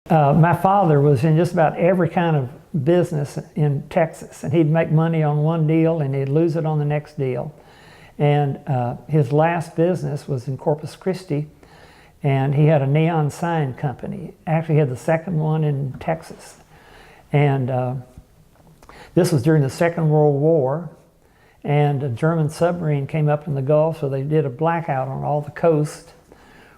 My father was in just about every kind of business in Texas, and he'd make money on one deal and he'd lose it on the next deal. And his last business was in Corpus Christi, and he had a neon sign company. Actually, he had the second one in Texas. And this was during the Second World War, and a German submarine came up in the Gulf, so they did a blackout on all the coast,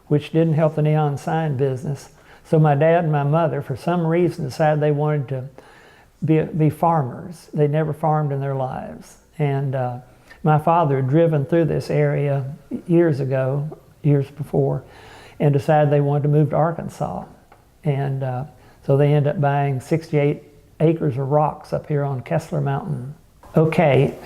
which didn't help the neon sign business. So my dad and my mother, for some reason, decided they wanted to be farmers. They never farmed in their lives. And my father had driven through this area years before, and decided they wanted to move to Arkansas. And so they ended up buying 68 acres of rocks up here on Kessler Mountain. Okay,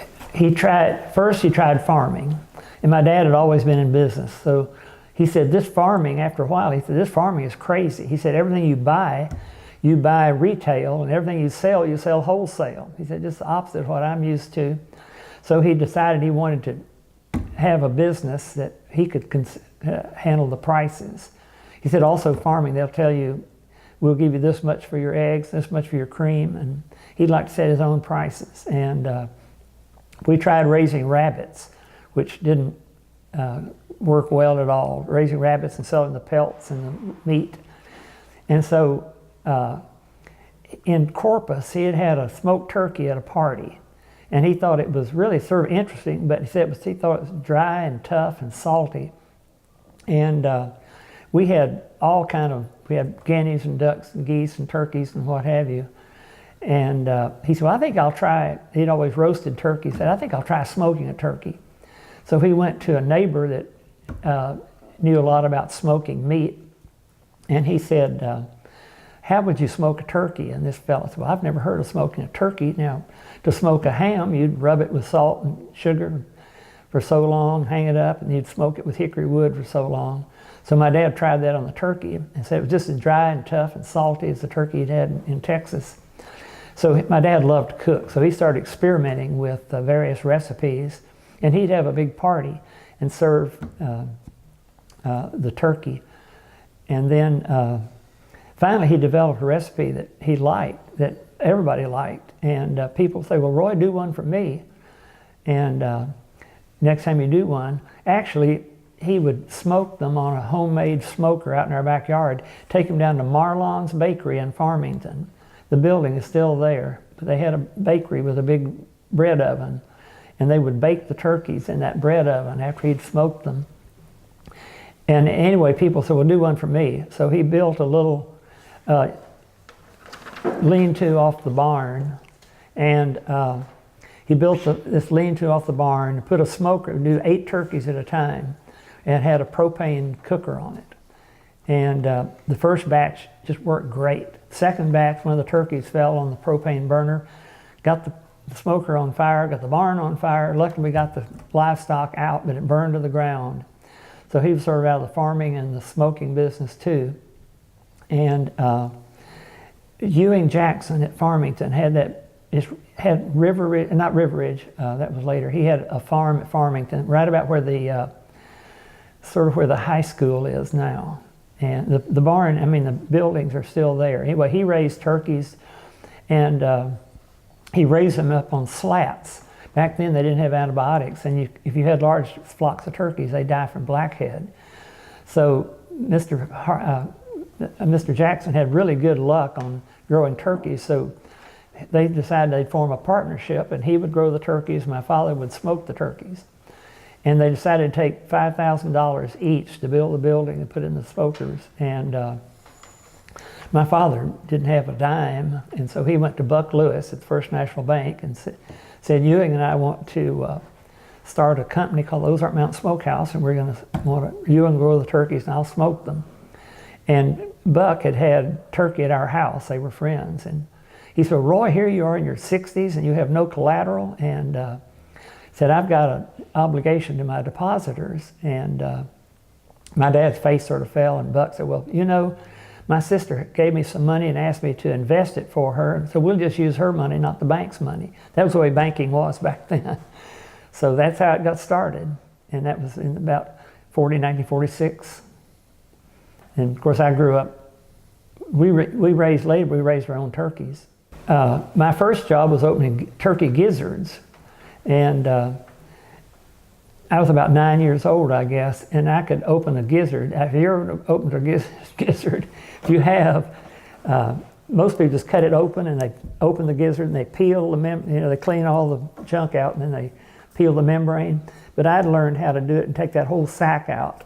first he tried farming, and my dad had always been in business. So he said, this farming, after a while, he said, this farming is crazy. He said, everything you buy retail, and everything you sell wholesale. He said, just the opposite of what I'm used to. So he decided he wanted to have a business that he could handle the prices. He said, also farming, they'll tell you, we'll give you this much for your eggs, this much for your cream, and he'd like to set his own prices. And we tried raising rabbits, which didn't work well at all, raising rabbits and selling the pelts and the meat. And so in Corpus, he had a smoked turkey at a party, and he thought it was really sort of interesting, but he said he thought it was dry and tough and salty. And we had we had guineas and ducks and geese and turkeys and what have you. And he said, well, I think I'll try it. He'd always roasted turkey. He said, I think I'll try smoking a turkey. So he went to a neighbor that knew a lot about smoking meat, and he said, how would you smoke a turkey? And this fellow said, well, I've never heard of smoking a turkey. Now, to smoke a ham, you'd rub it with salt and sugar for so long, hang it up, and you'd smoke it with hickory wood for so long. So my dad tried that on the turkey and said it was just as dry and tough and salty as the turkey he'd had in Texas. So my dad loved to cook, so he started experimenting with various recipes, and he'd have a big party and serve the turkey. And then finally he developed a recipe that he liked, that everybody liked, and people say, well, Roy, do one for me. And next time you do one, actually, he would smoke them on a homemade smoker out in our backyard, take them down to Marlon's Bakery in Farmington. The building is still there, but they had a bakery with a big bread oven, and they would bake the turkeys in that bread oven after he'd smoked them. And anyway, people said, well, do one for me. So he built a little lean-to off the barn, and he built this lean-to off the barn, put a smoker, do 8 turkeys at a time, and had a propane cooker on it. And the first batch just worked great. Second batch, one of the turkeys fell on the propane burner, got the smoker on fire, got the barn on fire. Luckily we got the livestock out, but it burned to the ground. So he was sort of out of the farming and the smoking business too. And Ewing Jackson at Farmington had River Ridge, not River Ridge, that was later. He had a farm at Farmington, right about where the sort of where the high school is now. And the barn, I mean, the buildings are still there. Anyway, he raised turkeys, and he raised them up on slats. Back then, they didn't have antibiotics, and if you had large flocks of turkeys, they die from blackhead. So Mr. Jackson had really good luck on growing turkeys, so they decided they'd form a partnership, and he would grow the turkeys, my father would smoke the turkeys. And they decided to take $5,000 each to build the building and put in the smokers. And my father didn't have a dime, and so he went to Buck Lewis at the First National Bank and said, Ewing and I want to start a company called Ozark Mountain Smokehouse, and we're going to want Ewing grow the turkeys and I'll smoke them. And Buck had turkey at our house. They were friends. And he said, Roy, here you are in your 60s and you have no collateral, and said, I've got an obligation to my depositors. And my dad's face sort of fell, and Buck said, well, you know, my sister gave me some money and asked me to invest it for her, so we'll just use her money, not the bank's money. That was the way banking was back then. So that's how it got started, and that was in about 1946. And of course I grew up we raised our own turkeys. My first job was opening turkey gizzards, and I was about 9 years old, I guess, and I could open a gizzard. Have you ever opened a gizzard? If you have, most people just cut it open, and they open the gizzard and they peel the they clean all the junk out, and then they peel the membrane. But I'd learned how to do it and take that whole sack out.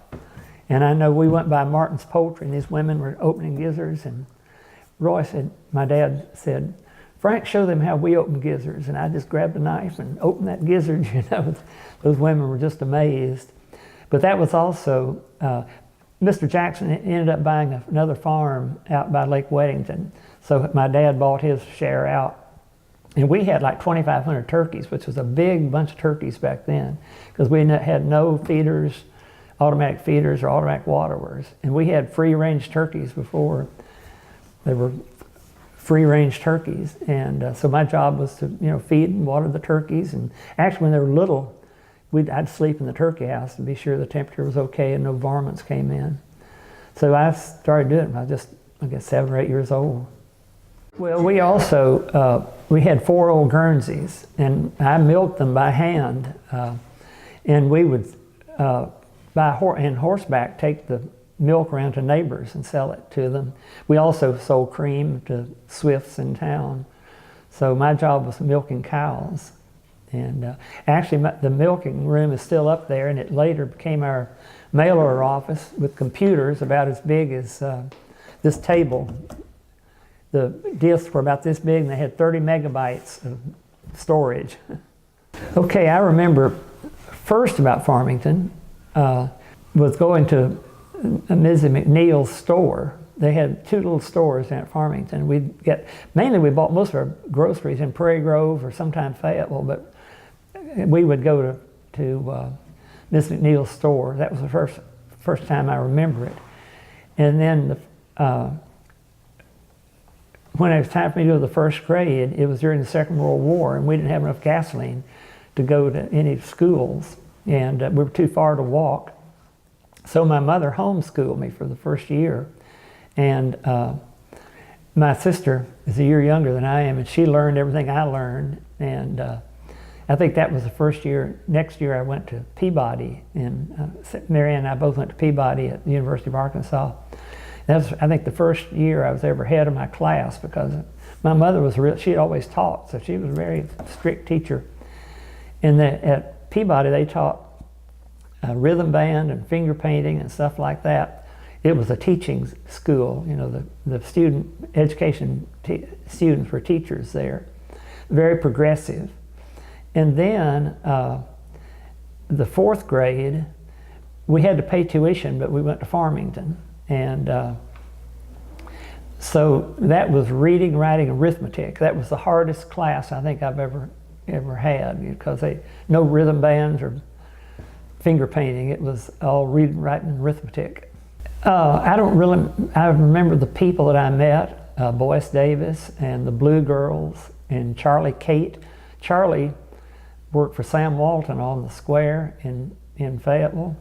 And I know we went by Martin's Poultry, and these women were opening gizzards, and Roy said, my dad said, Frank, show them how we open gizzards. And I just grabbed a knife and opened that gizzard, Those women were just amazed. But that was also, Mr. Jackson ended up buying another farm out by Lake Weddington. So my dad bought his share out. And we had like 2,500 turkeys, which was a big bunch of turkeys back then, because we had no feeders, automatic feeders or automatic waterers. And we had free-range turkeys before they were free-range turkeys. And so my job was to feed and water the turkeys. And actually when they were little, I'd sleep in the turkey house to be sure the temperature was okay and no varmints came in. So I started doing it when I was just, I guess, 7 or 8 years old. Well, we also, we had 4 old Guernseys, and I milked them by hand. And we would, in horseback, take the milk around to neighbors and sell it to them. We also sold cream to Swifts in town. So my job was milking cows. And actually the milking room is still up there, and it later became our mail order office with computers about as big as this table. The discs were about this big, and they had 30 megabytes of storage. Okay, I remember first about Farmington was going to Mrs. McNeil's store. They had 2 little stores down at Farmington. We bought most of our groceries in Prairie Grove or sometime Fayetteville, but we would go to Miss McNeil's store. That was the first time I remember it. And then when it was time for me to go to the 1st grade, it was during the Second World War, and we didn't have enough gasoline to go to any schools, and we were too far to walk. So my mother homeschooled me for the first year, and my sister is a year younger than I am, and she learned everything I learned, and I think that was the first year. Next year I went to Peabody, and Mary Ann and I both went to Peabody at the University of Arkansas. That was, I think, the first year I was ever head of my class, because my mother she had always taught, so she was a very strict teacher. And at Peabody they taught rhythm band and finger painting and stuff like that. It was a teaching school, the student education students were teachers there, very progressive. And then the 4th grade, we had to pay tuition, but we went to Farmington. And so that was reading, writing, arithmetic. That was the hardest class I think I've ever had, because no rhythm bands or finger painting. It was all reading, writing, and arithmetic. I remember the people that I met, Boyce Davis and the Blue Girls and Charlie Kate. Charlie worked for Sam Walton on the square in Fayetteville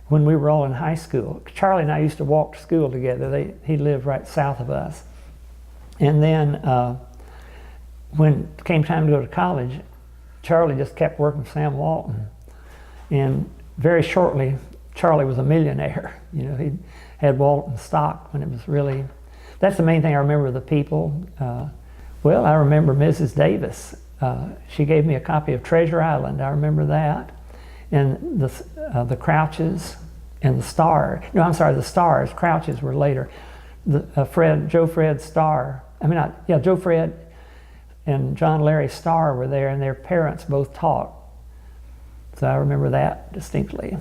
when we were all in high school. Charlie and I used to walk to school together. He lived right south of us. And then when it came time to go to college, Charlie just kept working for Sam Walton. And very shortly, Charlie was a millionaire. He had Walton stock when it was really, that's the main thing I remember of the people. Well, I remember Mrs. Davis. She gave me a copy of Treasure Island. I remember that. And the Crouches and the Star. No, I'm sorry, the Stars. Crouches were later. Joe Fred Starr. Joe Fred and John Larry Starr were there, and their parents both taught. So I remember that distinctly.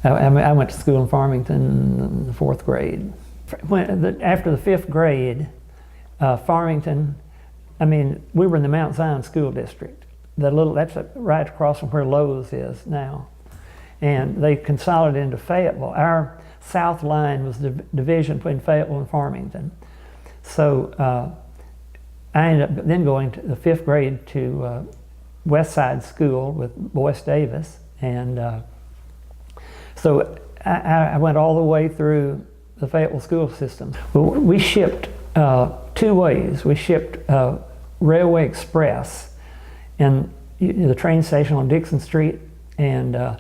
I went to school in Farmington in the 4th grade. After the 5th grade, Farmington, we were in the Mount Zion School District. That's right across from where Lowe's is now. And they consolidated into Fayetteville. Our south line was the division between Fayetteville and Farmington. So I ended up then going to the 5th grade to West Side School with Boyce Davis. And so I went all the way through the Fayetteville school system. Well, we shipped two ways. We shipped Railway Express and the train station on Dixon Street, and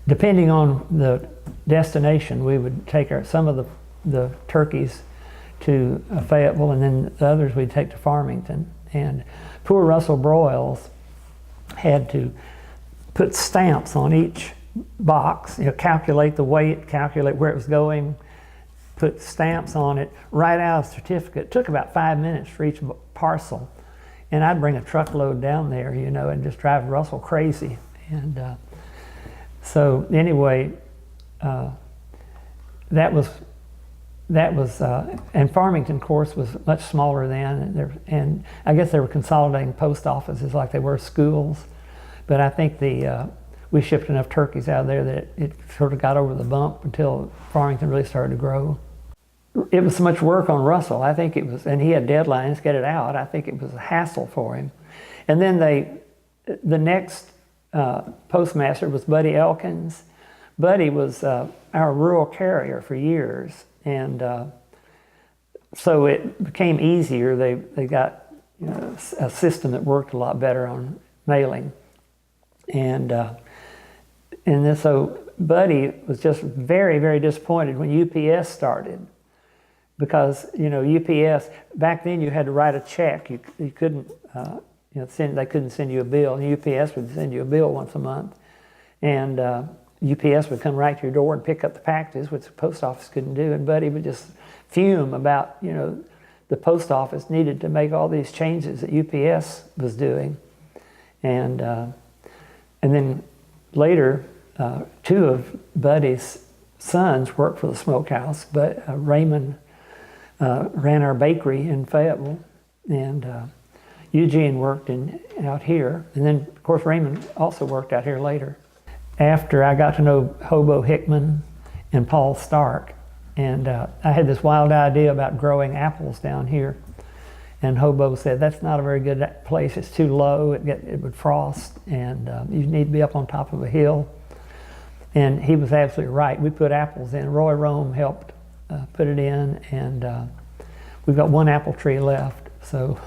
depending on the destination, we would take some of the turkeys to Fayetteville, and then the others we'd take to Farmington. And poor Russell Broyles had to put stamps on each box, calculate the weight, calculate where it was going, put stamps on it, write out a certificate. It took about 5 minutes for each parcel. And I'd bring a truckload down there, and just drive Russell crazy. And so anyway, that was, and Farmington, of course, was much smaller then, and I guess they were consolidating post offices like they were schools. But I think we shipped enough turkeys out of there that it sort of got over the bump until Farmington really started to grow. It was so much work on Russell. I think it was, and he had deadlines to get it out. I think it was a hassle for him. And then the next postmaster was Buddy Elkins. Buddy was our rural carrier for years, and so it became easier. They got a system that worked a lot better on mailing, and then so Buddy was just very, very disappointed when UPS started, because UPS back then you had to write a check. You couldn't they couldn't send you a bill, and UPS would send you a bill once a month, and UPS would come right to your door and pick up the packages, which the post office couldn't do. And Buddy would just fume about the post office needed to make all these changes that UPS was doing, and then later two of Buddy's sons worked for the smokehouse, but Raymond ran our bakery in Fayetteville, and Eugene worked out here, and then of course Raymond also worked out here later. After I got to know Hobo Hickman and Paul Stark, and I had this wild idea about growing apples down here, and Hobo said, that's not a very good place, it's too low, it would frost, and you need to be up on top of a hill. And he was absolutely right. We put apples in. Roy Rome helped put it in, and we've got one apple tree left. So,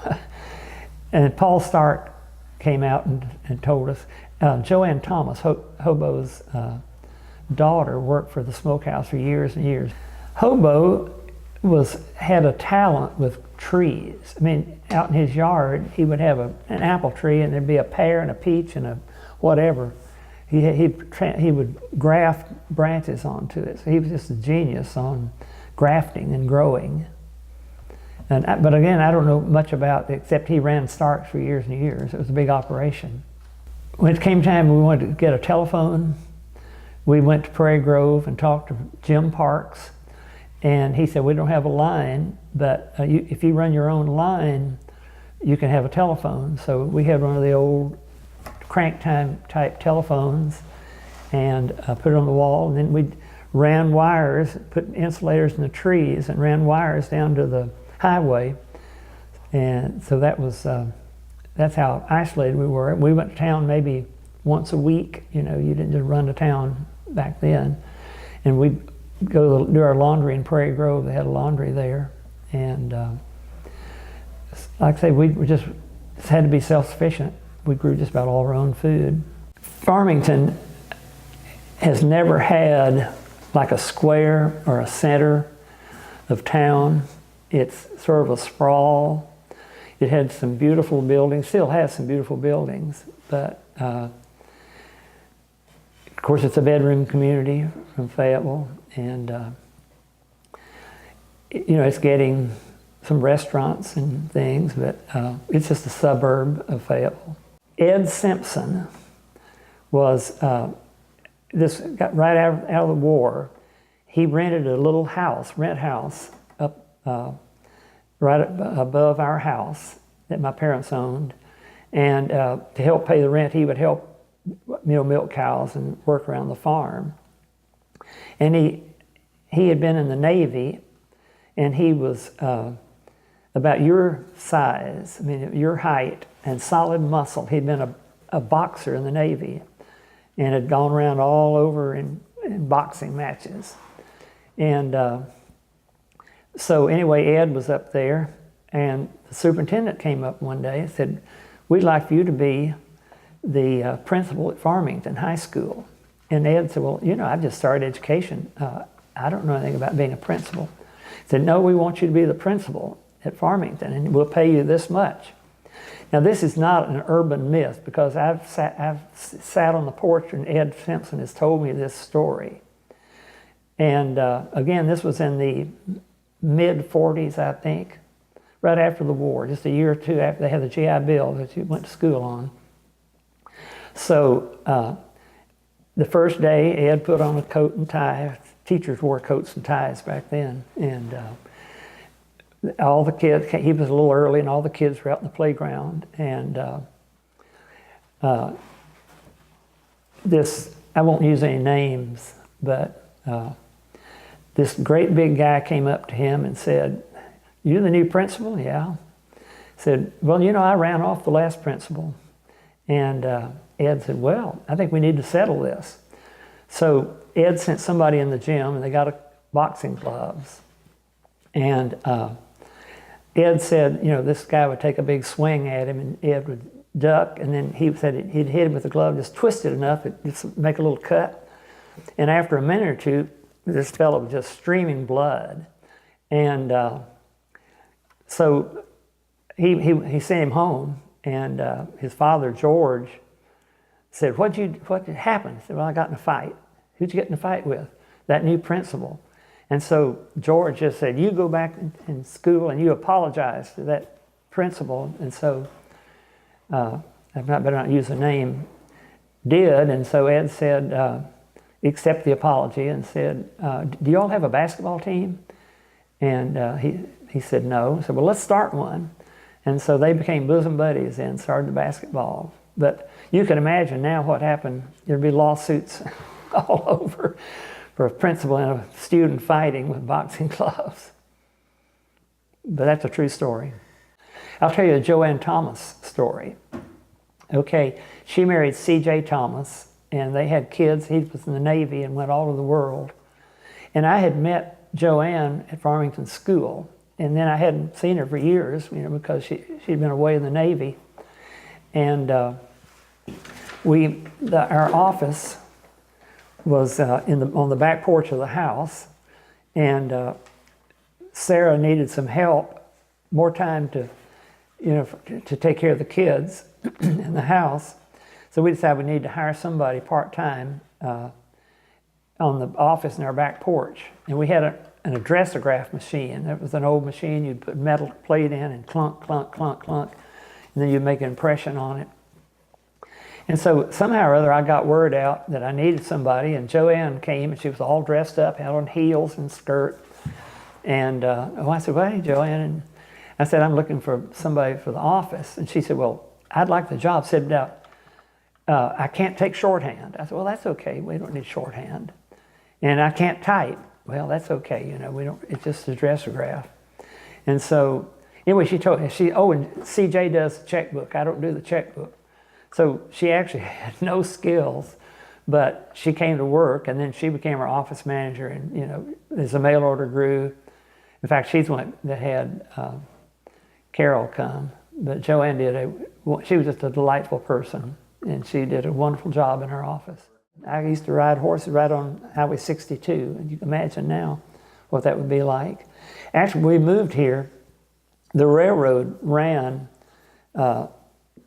and Paul Stark came out and told us. Joanne Thomas, Hobo's daughter, worked for the smokehouse for years and years. Hobo had a talent with trees. I mean, out in his yard, he would have an apple tree, and there'd be a pear and a peach and a whatever. He would graft branches onto it. So he was just a genius on grafting and growing. But again, I don't know much about it, except he ran Starks for years and years. It was a big operation. When it came time we wanted to get a telephone, we went to Prairie Grove and talked to Jim Parks, and he said, we don't have a line, but if you run your own line, you can have a telephone. So we had one of the old crank time type telephones, and put it on the wall, and then we ran wires, put insulators in the trees and ran wires down to the highway. And so that's how isolated we were. We went to town maybe once a week. You didn't just run to town back then. And we'd go do our laundry in Prairie Grove. They had a laundry there. And like I say, we just had to be self-sufficient. We grew just about all our own food. Farmington has never had like a square or a center of town. It's sort of a sprawl. It had some beautiful buildings, still has some beautiful buildings, but of course it's a bedroom community from Fayetteville, and it's getting some restaurants and things, but it's just a suburb of Fayetteville. Ed Simpson was, this got right out of the war. He rented a little rent house up right above our house that my parents owned, and to help pay the rent, he would help milk cows and work around the farm. And he had been in the Navy, and he was about your size, your height, and solid muscle. He'd been a boxer in the Navy and had gone around all over in boxing matches. And So anyway, Ed was up there, and the superintendent came up one day and said, "We'd like for you to be the principal at Farmington High School." And Ed said, "Well, you know, I've just started education. I don't know anything about being a principal." He said, "No, we want you to be the principal at Farmington, and we'll pay you this much." Now, this is not an urban myth, because I've sat on the porch and Ed Simpson has told me this story. And again, this was in the mid-40s, I think, right after the war, just a year or two after they had the GI Bill that you went to school on. So the first day, Ed put on a coat and tie. Teachers wore coats and ties back then. And all the kids, he was a little early, and all the kids were out in the playground. And this, I won't use any names, but this great big guy came up to him and said, "You the new principal?" "Yeah." Said, "Well, you know, I ran off the last principal." And Ed said, "Well, I think we need to settle this." So Ed sent somebody in the gym, and they got boxing gloves. And Ed said, you know, this guy would take a big swing at him, and Ed would duck, and then he said he'd hit him with the glove, just twist it enough, it just make a little cut. And after a minute or two, this fellow was just streaming blood. And so he sent him home, and his father, George, said, what happened?" He said, "Well, I got in a fight." "Who'd you get in a fight with?" "That new principal." And so George just said, "You go back in school and you apologize to that principal." And so, I better not use the name, did. And so Ed said, accept the apology, and said, "Do you all have a basketball team?" And he said, "No." I said, "Well, let's start one." And so they became bosom buddies and started the basketball. But you can imagine now what happened. There'd be lawsuits all over for a principal and a student fighting with boxing gloves. But that's a true story. I'll tell you the Joanne Thomas story. Okay, she married C.J. Thomas, and they had kids. He was in the Navy and went all over the world. And I had met Joanne at Farmington School, and then I hadn't seen her for years, you know, because she'd been away in the Navy. And our office was on the back porch of the house, and Sarah needed some help, more time to take care of the kids in the house. So we decided we needed to hire somebody part-time on the office in our back porch. And we had an addressograph machine. It was an old machine. You'd put metal plate in and clunk, clunk, clunk, clunk, and then you'd make an impression on it. And so somehow or other I got word out that I needed somebody, and Joanne came, and she was all dressed up, had on heels and skirt. And I said, "Well, hey, Joanne." And I said, "I'm looking for somebody for the office." And she said, "Well, I'd like the job." Said, "Now, I can't take shorthand." I said, "Well, that's okay. We don't need shorthand." "And I can't type." "Well, that's okay. You know, we don't. It's just a addressograph." And so anyway, she told me, and CJ does the checkbook. I don't do the checkbook. So she actually had no skills, but she came to work, and then she became our office manager. And you know, as the mail order grew, in fact, she's one that had Carol come. But Joanne she was just a delightful person, and she did a wonderful job in our office. I used to ride horses right on Highway 62, and you can imagine now what that would be like. Actually, when we moved here, the railroad ran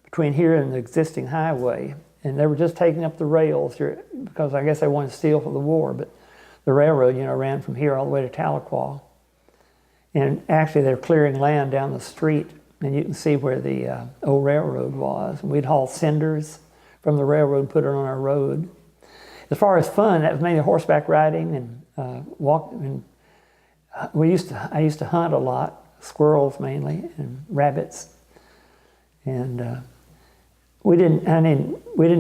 between here and the existing highway, and they were just taking up the rails here because I guess they wanted to steal for the war, but the railroad, you know, ran from here all the way to Tahlequah. And actually they're clearing land down the street, and you can see where the old railroad was. And we'd haul cinders from the railroad and put it on our road. As far as fun, that was mainly horseback riding and walking. I used to hunt a lot, squirrels mainly, and rabbits. And we didn't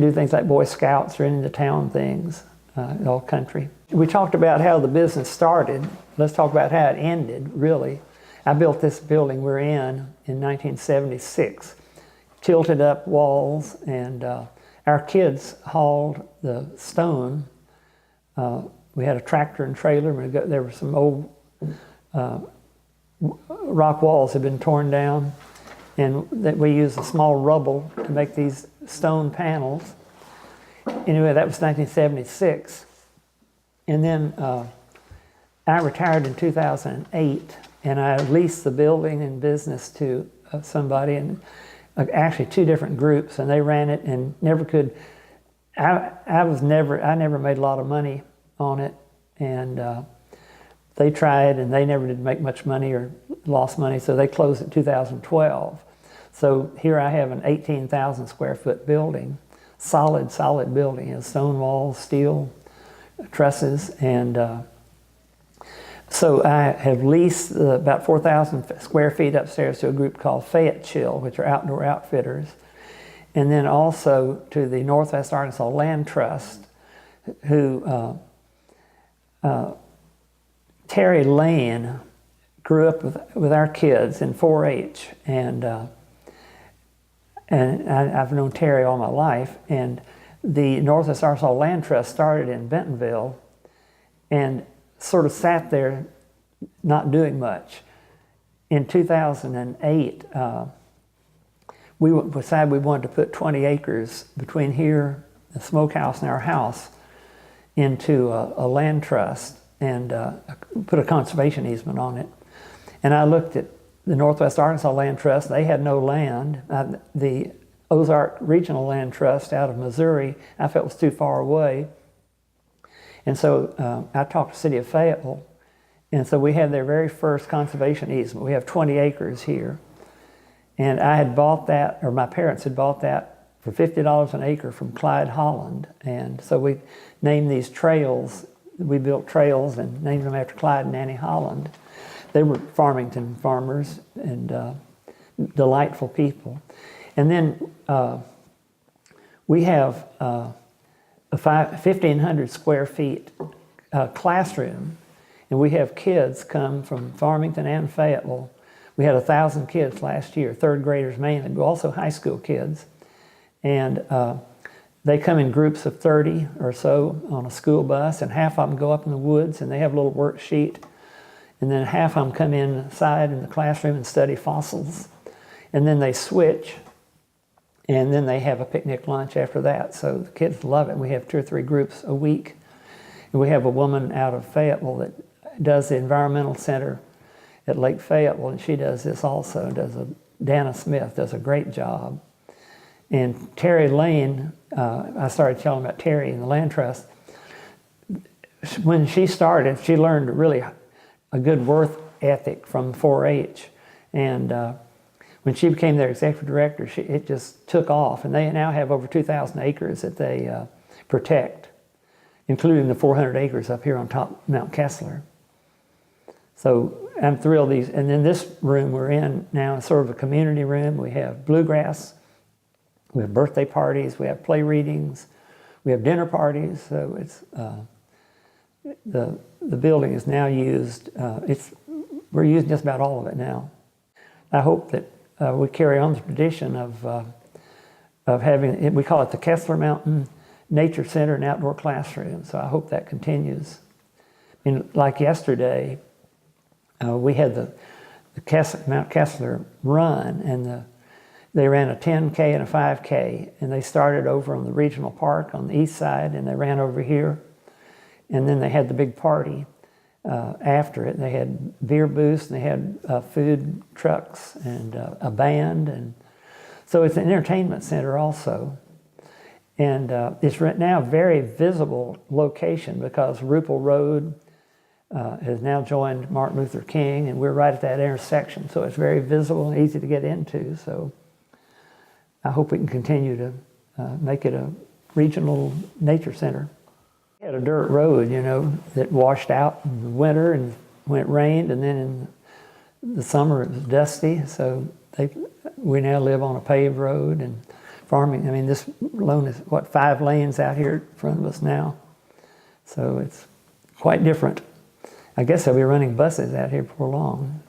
do things like Boy Scouts or any of the town things, all country. We talked about how the business started. Let's talk about how it ended, really. I built this building we're in 1976. Tilted up walls, and our kids hauled the stone. We had a tractor and trailer. There were some old rock walls had been torn down, and that we used a small rubble to make these stone panels. Anyway, that was 1976. And then I retired in 2008, and I leased the building and business to somebody, and actually 2 different groups, and they ran it and never could. I never made a lot of money on it, and they tried, and they never did make much money or lost money, so they closed in 2012. So here I have an 18,000 square foot building, solid building. It has stone walls, steel trusses, and so I have leased about 4,000 square feet upstairs to a group called Fayette Chill, which are outdoor outfitters, and then also to the Northwest Arkansas Land Trust, who Terry Lane grew up with our kids in 4-H, and I've known Terry all my life, and the Northwest Arkansas Land Trust started in Bentonville and sort of sat there not doing much. In 2008, we decided we wanted to put 20 acres between here, the smokehouse, and our house into a land trust, and put a conservation easement on it. And I looked at the Northwest Arkansas Land Trust. They had no land. The Ozark Regional Land Trust out of Missouri, I felt was too far away. And so I talked to the city of Fayetteville, and so we had their very first conservation easement. We have 20 acres here. And I had bought that, or my parents had bought that for $50 an acre from Clyde Holland. And so we named these trails. We built trails and named them after Clyde and Annie Holland. They were Farmington farmers and delightful people. And then we have a 1,500 square feet classroom, and we have kids come from Farmington and Fayetteville. We had 1,000 kids last year, 3rd graders mainly, but also high school kids. And they come in groups of 30 or so on a school bus, and half of them go up in the woods, and they have a little worksheet. And then half of them come inside in the classroom and study fossils. And then they switch, and then they have a picnic lunch after that. So the kids love it. We have 2 or 3 groups a week. And we have a woman out of Fayetteville that does the environmental center at Lake Fayetteville, and she does this also. Dana Smith does a great job. And Terry Lane, I started telling about Terry and the Land Trust. When she started, she learned really a good work ethic from 4-H. And when she became their executive director, it just took off. And they now have over 2,000 acres that they protect, including the 400 acres up here on top Mount Kessler. So I'm thrilled. And then this room we're in now is sort of a community room. We have bluegrass, we have birthday parties, we have play readings, we have dinner parties. So it's the building is now used. We're using just about all of it now. I hope that we carry on the tradition of having, we call it the Kessler Mountain Nature Center and Outdoor Classroom. So I hope that continues. I mean, like yesterday, we had the Mount Kessler run, and they ran a 10K and a 5K, and they started over on the regional park on the east side, and they ran over here, and then they had the big party after it. They had beer booths, and they had food trucks and a band, and so it's an entertainment center also. And it's right now a very visible location because Rupel Road has now joined Martin Luther King, and we're right at that intersection, so it's very visible and easy to get into. So I hope we can continue to make it a regional nature center. We had a dirt road, that washed out in the winter and when it rained, and then in the summer it was dusty. So we now live on a paved road and farming. I mean, this alone is 5 lanes out here in front of us now. So it's quite different. I guess they'll be running buses out here before long.